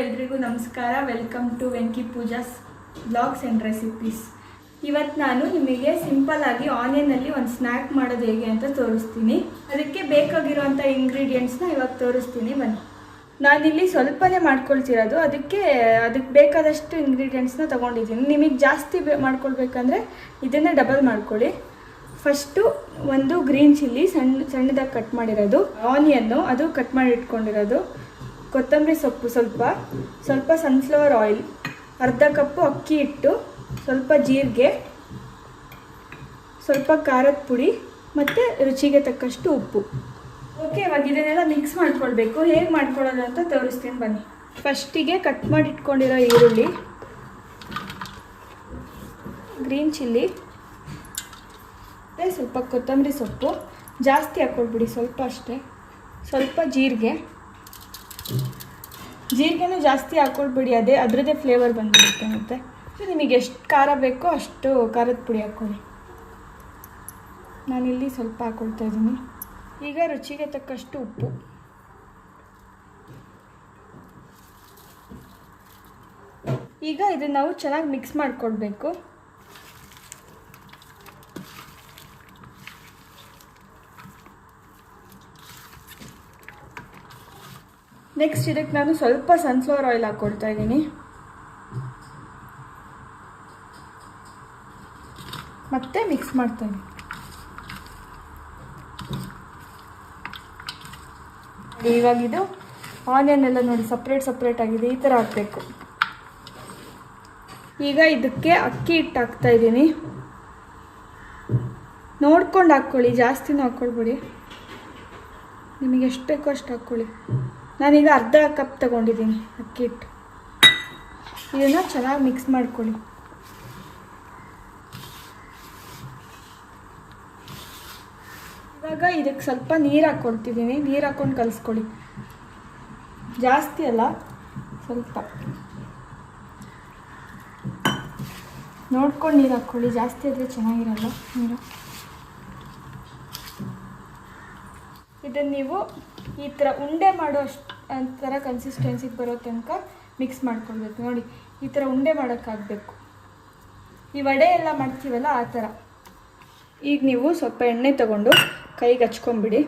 ಎಲ್ರಿಗೂ ನಮಸ್ಕಾರ. Welcome to Venki Pooja's blogs and recipes. ಇವತ್ತು ನಾನು ನಿಮಗೆ ಸಿಂಪಲ್ ಆಗಿ ಆನಿಯನಲ್ಲಿ ಒಂದು ಸ್ನ್ಯಾಕ್ ಮಾಡೋದು ಹೇಗೆ ಅಂತ ತೋರಿಸ್ತೀನಿ. ಅದಕ್ಕೆ ಬೇಕಾಗಿರುವಂಥ ಇಂಗ್ರೀಡಿಯೆಂಟ್ಸ್ನ ಇವಾಗ ತೋರಿಸ್ತೀನಿ ಬನ್ನಿ. ನಾನಿಲ್ಲಿ ಸ್ವಲ್ಪನೇ ಮಾಡ್ಕೊಳ್ತಿರೋದು, ಅದಕ್ಕೆ ಬೇಕಾದಷ್ಟು ಇಂಗ್ರೀಡಿಯೆಂಟ್ಸ್ನ ತೊಗೊಂಡಿದ್ದೀನಿ. ನಿಮಗೆ ಜಾಸ್ತಿ ಮಾಡ್ಕೊಳ್ಬೇಕಂದ್ರೆ ಇದನ್ನೇ ಡಬಲ್ ಮಾಡ್ಕೊಳ್ಳಿ. ಫಸ್ಟು ಒಂದು ಗ್ರೀನ್ ಚಿಲ್ಲಿ ಸಣ್ಣದಾಗಿ ಕಟ್ ಮಾಡಿರೋದು, ಆನಿಯನ್ನು ಅದು ಕಟ್ ಮಾಡಿ ಇಟ್ಕೊಂಡಿರೋದು, ಕೊತ್ತಂಬರಿ ಸೊಪ್ಪು ಸ್ವಲ್ಪ ಸನ್ಫ್ಲವರ್ ಆಯಿಲ್, ಅರ್ಧ ಕಪ್ಪು ಅಕ್ಕಿ ಹಿಟ್ಟು, ಸ್ವಲ್ಪ ಜೀರಿಗೆ, ಸ್ವಲ್ಪ ಖಾರದ ಪುಡಿ ಮತ್ತು ರುಚಿಗೆ ತಕ್ಕಷ್ಟು ಉಪ್ಪು. ಓಕೆ, ಇವಾಗ ಇದನ್ನೆಲ್ಲ ಮಿಕ್ಸ್ ಮಾಡ್ಕೊಳ್ಬೇಕು. ಹೇಗೆ ಮಾಡ್ಕೊಳ್ಳೋದು ಅಂತ ತೋರಿಸ್ತೀನಿ ಬನ್ನಿ. ಫಸ್ಟಿಗೆ ಕಟ್ ಮಾಡಿ ಇಟ್ಕೊಂಡಿರೋ ಈರುಳ್ಳಿ, ಗ್ರೀನ್ ಚಿಲ್ಲಿ ಮತ್ತು ಸ್ವಲ್ಪ ಕೊತ್ತಂಬರಿ ಸೊಪ್ಪು, ಜಾಸ್ತಿ ಹಾಕ್ಕೊಳ್ಬಿಡಿ, ಸ್ವಲ್ಪ ಅಷ್ಟೇ. ಸ್ವಲ್ಪ ಜೀರಿಗೆನೂ ಜಾಸ್ತಿ ಹಾಕ್ಕೊಳ್ಬಿಡಿ, ಅದರದ್ದೇ ಫ್ಲೇವರ್ ಬಂದುಬಿಡುತ್ತೆ. ಮತ್ತು ನಿಮಗೆ ಎಷ್ಟು ಖಾರ ಬೇಕೋ ಅಷ್ಟು ಖಾರದ ಪುಡಿ ಹಾಕ್ಕೊಳ್ಳಿ. ನಾನಿಲ್ಲಿ ಸ್ವಲ್ಪ ಹಾಕ್ಕೊಳ್ತಾ ಇದ್ದೀನಿ. ಈಗ ರುಚಿಗೆ ತಕ್ಕಷ್ಟು ಉಪ್ಪು, ಈಗ ಇದನ್ನು ನಾವು ಚೆನ್ನಾಗಿ ಮಿಕ್ಸ್ ಮಾಡಿಕೊಳ್ಬೇಕು. ನೆಕ್ಸ್ಟ್ ಇದಕ್ಕೆ ನಾನು ಸ್ವಲ್ಪ ಸನ್ಫ್ಲವರ್ ಆಯಿಲ್ ಹಾಕ್ಕೊಳ್ತಾ ಇದ್ದೀನಿ. ಮತ್ತೆ ಮಿಕ್ಸ್ ಮಾಡ್ತೀನಿ. ಇವಾಗ ಇದು ಆನಿಯನ್ ಎಲ್ಲ ನೋಡಿ ಸಪ್ರೇಟ್ ಆಗಿದೆ, ಈ ಥರ ಹಾಕಬೇಕು. ಈಗ ಇದಕ್ಕೆ ಅಕ್ಕಿ ಹಿಟ್ಟು ಹಾಕ್ತಾ ಇದ್ದೀನಿ. ನೋಡ್ಕೊಂಡು ಹಾಕ್ಕೊಳ್ಳಿ, ಜಾಸ್ತಿನೂ ಹಾಕ್ಕೊಳ್ಬೇಡಿ, ನಿಮಗೆ ಎಷ್ಟು ಬೇಕೋ ಅಷ್ಟು ಹಾಕ್ಕೊಳ್ಳಿ. ನಾನೀಗ ಅರ್ಧ ಕಪ್ ತಗೊಂಡಿದ್ದೀನಿ ಅಕ್ಕಿ ಹಿಟ್ಟು. ಇದನ್ನು ಚೆನ್ನಾಗಿ ಮಿಕ್ಸ್ ಮಾಡ್ಕೊಳ್ಳಿ. ಇವಾಗ ಇದಕ್ಕೆ ಸ್ವಲ್ಪ ನೀರು ಹಾಕ್ಕೊಳ್ತಿದ್ದೀನಿ. ನೀರು ಹಾಕ್ಕೊಂಡು ಕಲಿಸ್ಕೊಳ್ಳಿ, ಜಾಸ್ತಿ ಅಲ್ಲ, ಸ್ವಲ್ಪ ನೋಡ್ಕೊಂಡು ನೀರು ಹಾಕ್ಕೊಳ್ಳಿ, ಜಾಸ್ತಿ ಆದರೆ ಚೆನ್ನಾಗಿರಲ್ಲ ನೀರು. ಇದನ್ನು ನೀವು ಈ ಥರ ಉಂಡೆ ಮಾಡೋ ಥರ ಕನ್ಸಿಸ್ಟೆನ್ಸಿಗೆ ಬರೋ ತನಕ ಮಿಕ್ಸ್ ಮಾಡ್ಕೊಳ್ಬೇಕು. ನೋಡಿ, ಈ ಥರ ಉಂಡೆ ಮಾಡೋಕ್ಕಾಗಬೇಕು. ಈ ವಡೆ ಎಲ್ಲ ಮಾಡ್ತೀವಲ್ಲ ಆ ಥರ. ಈಗ ನೀವು ಸ್ವಲ್ಪ ಎಣ್ಣೆ ತಗೊಂಡು ಕೈಗೆ ಹಚ್ಕೊಂಬಿಡಿ.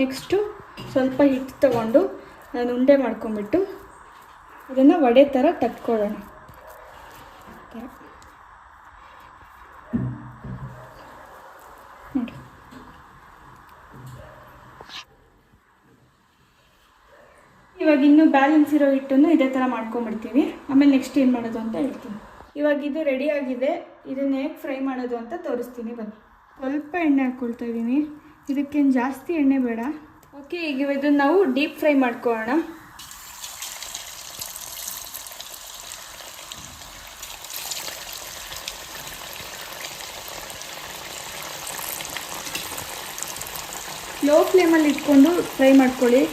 ನೆಕ್ಸ್ಟು ಸ್ವಲ್ಪ ಹಿಟ್ಟು ತಗೊಂಡು ನಾನು ಉಂಡೆ ಮಾಡ್ಕೊಂಬಿಟ್ಟು ಇದನ್ನು ವಡೆ ಥರ ತಟ್ಕೊಳ್ಳೋಣ. ನೋಡಿ, ಇವಾಗ ಇನ್ನೂ ಬ್ಯಾಲೆನ್ಸ್ ಇರೋ ಹಿಟ್ಟನ್ನು ಇದೇ ಥರ ಮಾಡ್ಕೊಂಬಿಡ್ತೀವಿ. ಆಮೇಲೆ ನೆಕ್ಸ್ಟ್ ಏನು ಮಾಡೋದು ಅಂತ ಹೇಳ್ತೀನಿ. ಇವಾಗ ಇದು ರೆಡಿ ಆಗಿದೆ. ಇದನ್ನು ಹೇಗೆ ಫ್ರೈ ಮಾಡೋದು ಅಂತ ತೋರಿಸ್ತೀನಿ ಬನ್ನಿ. ಸ್ವಲ್ಪ ಎಣ್ಣೆ ಹಾಕ್ಕೊಳ್ತಾ ಇದ್ದೀನಿ. ಇದಕ್ಕೇನು ಜಾಸ್ತಿ ಎಣ್ಣೆ ಬೇಡ. ಓಕೆ, ಈಗ ಇದನ್ನು ನಾವು ಡೀಪ್ ಫ್ರೈ ಮಾಡ್ಕೊಳ್ಳೋಣ. ಲೋ ಫ್ಲೇಮಲ್ಲಿ ಇಟ್ಕೊಂಡು ಫ್ರೈ ಮಾಡ್ಕೊಳ್ಳಿ.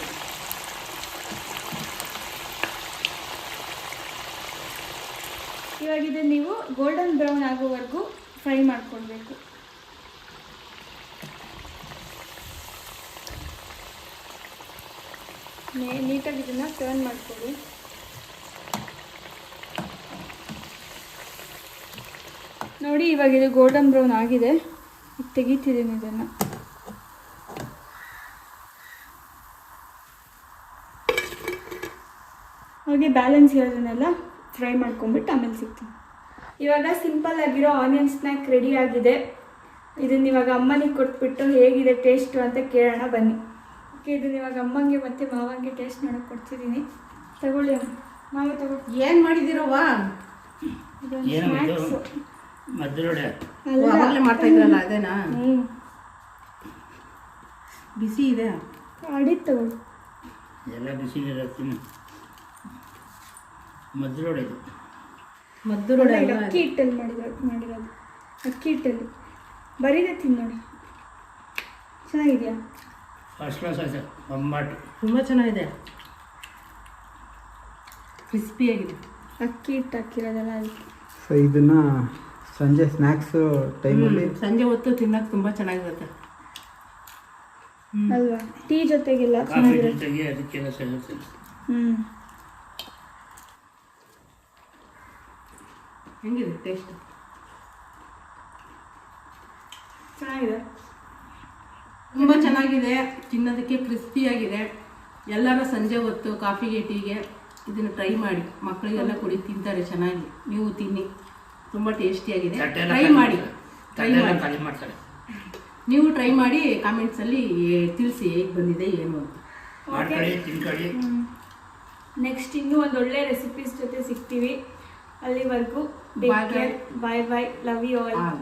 ಇವಾಗ ಇದನ್ನು ನೀವು ಗೋಲ್ಡನ್ ಬ್ರೌನ್ ಆಗೋವರೆಗೂ ಫ್ರೈ ಮಾಡ್ಕೊಳ್ಬೇಕು. ನೀಟಾಗಿ ಇದನ್ನು ಟರ್ನ್ ಮಾಡ್ಕೊಳ್ಳಿ. ನೋಡಿ, ಇವಾಗ ಇದು ಗೋಲ್ಡನ್ ಬ್ರೌನ್ ಆಗಿದೆ. ತೆಗಿತಿದ್ದೀನಿ ಇದನ್ನು. ಹಾಗೆ ಬ್ಯಾಲೆನ್ಸ್ ಇರೋದನ್ನೆಲ್ಲ ಫ್ರೈ ಮಾಡ್ಕೊಂಬಿಟ್ಟು ಆಮೇಲೆ ಸಿಗ್ತೀನಿ. ಇವಾಗ ಸಿಂಪಲ್ ಆಗಿರೋ ಆನಿಯನ್ ಸ್ನ್ಯಾಕ್ ರೆಡಿ ಆಗಿದೆ. ಇದನ್ನು ಇವಾಗ ಅಮ್ಮನಿಗೆ ಕೊಟ್ಬಿಟ್ಟು ಹೇಗಿದೆ ಟೇಸ್ಟು ಅಂತ ಕೇಳೋಣ ಬನ್ನಿ. ಓಕೆ, ಇದನ್ನು ಇವಾಗ ಅಮ್ಮಂಗೆ ಮತ್ತು ಮಾವಂಗೆ ಟೇಸ್ಟ್ ಮಾಡೋಕ್ಕೆ ಕೊಡ್ತಿದ್ದೀನಿ. ತಗೊಳ್ಳಿ ಅಮ್ಮ, ಮಾವ ತಗೊಳ್ಳಿ. ಏನು ಮಾಡಿದಿರವ್ವ? ಸ್ನ್ಯಾಕ್ಸು ಮಾಡ್ತಾ ಇದ್ರಲ್ಲ ಅದೇನಾ? ಬಿಸಿ ಇದೆ, ಅಡಿದ್ದು ತಗೊಳ್ಳಿ. ಎಲ್ಲ ಬಿಸಿ ಇರತ್ತೀನಿ. ಮದ್ದೂರೊಡೆ ಅಕ್ಕಿ ಹಿಟ್ಟಲ್ಲಿ ಮಾಡಿರೋದು. ಅಕ್ಕಿ ಹಿಟ್ಟಲ್ಲಿ ಬರೀದೆ ತಿನ್ನೋಣ. ಚೆನ್ನಾಗಿದೆಯಾ? ಫಸ್ಟ್ ಕ್ಲಾಸ್ ಆಯ್ತು. ಬೊಂಬಾಟ್ ತುಂಬ ಚೆನ್ನಾಗಿದೆ, ಕ್ರಿಸ್ಪಿಯಾಗಿದೆ. ಅಕ್ಕಿ ಹಿಟ್ಟು ಹಾಕಿರೋದಲ್ಲ ಅದಕ್ಕೆ. ಸೊ ಇದನ್ನು ಸಂಜೆ ಸ್ನ್ಯಾಕ್ಸು ಟೈಮಲ್ಲಿ ಸಂಜೆ ಹೊತ್ತು ತಿನ್ನೋಕೆ ತುಂಬ ಚೆನ್ನಾಗಿರುತ್ತೆ. ಅಲ್ವಾ? ಟೀ ಜೊತೆಗೆಲ್ಲ ಕಾಫಿ ಚೆನ್ನಾಗಿರುತ್ತೆ. ಜೊತೆಗೆ ಅದಕ್ಕೆಲ್ಲ ಸಿಗುತ್ತೆ. ಹೆಂಗಿದೆ ಟೇಸ್ಟ್? ಚೆನ್ನಾಗಿದೆ. ತುಂಬ ಚೆನ್ನಾಗಿದೆ, ತಿನ್ನೋದಕ್ಕೆ ಕ್ರಿಸ್ಪಿಯಾಗಿದೆ. ಎಲ್ಲರ ಸಂಜೆ ಹೊತ್ತು ಕಾಫಿಗೆ ಟೀಗೆ ಇದನ್ನು ಟ್ರೈ ಮಾಡಿ, ಮಕ್ಕಳಿಗೆಲ್ಲ ಕುಡಿ ತಿಂತಾರೆ ಚೆನ್ನಾಗಿ. ನೀವು ತಿನ್ನಿ, ತುಂಬ ಟೇಸ್ಟಿಯಾಗಿದೆ. ತಟ್ಟೆ ಎಲ್ಲ ಟ್ರೈ ಖಾಲಿ ಮಾಡಿ, ಮಾಡ್ತಾರೆ. ಟ್ರೈ ತಟ್ಟೆ ಎಲ್ಲ ಮಾಡಿ. ಖಾಲಿ ಮಾಡ್ತಾರೆ. ನೀವು ಟ್ರೈ ಮಾಡಿ ಕಾಮೆಂಟ್ಸಲ್ಲಿ ತಿಳಿಸಿ ಹೇಗೆ ಬಂದಿದೆ ಏನು ಅಂತ. ಮಾಡ್ಕೊಳ್ಳಿ, ತಿನ್ಕೊಳ್ಳಿ. ನೆಕ್ಸ್ಟ್ ಇನ್ನೂ ಒಂದು ಒಳ್ಳೆ ರೆಸಿಪೀಸ್ ಜೊತೆ ಸಿಗ್ತೀವಿ. ಅಲ್ಲಿವರೆಗೂ Bye bye. Bye bye, love you all. ಹಾಂ.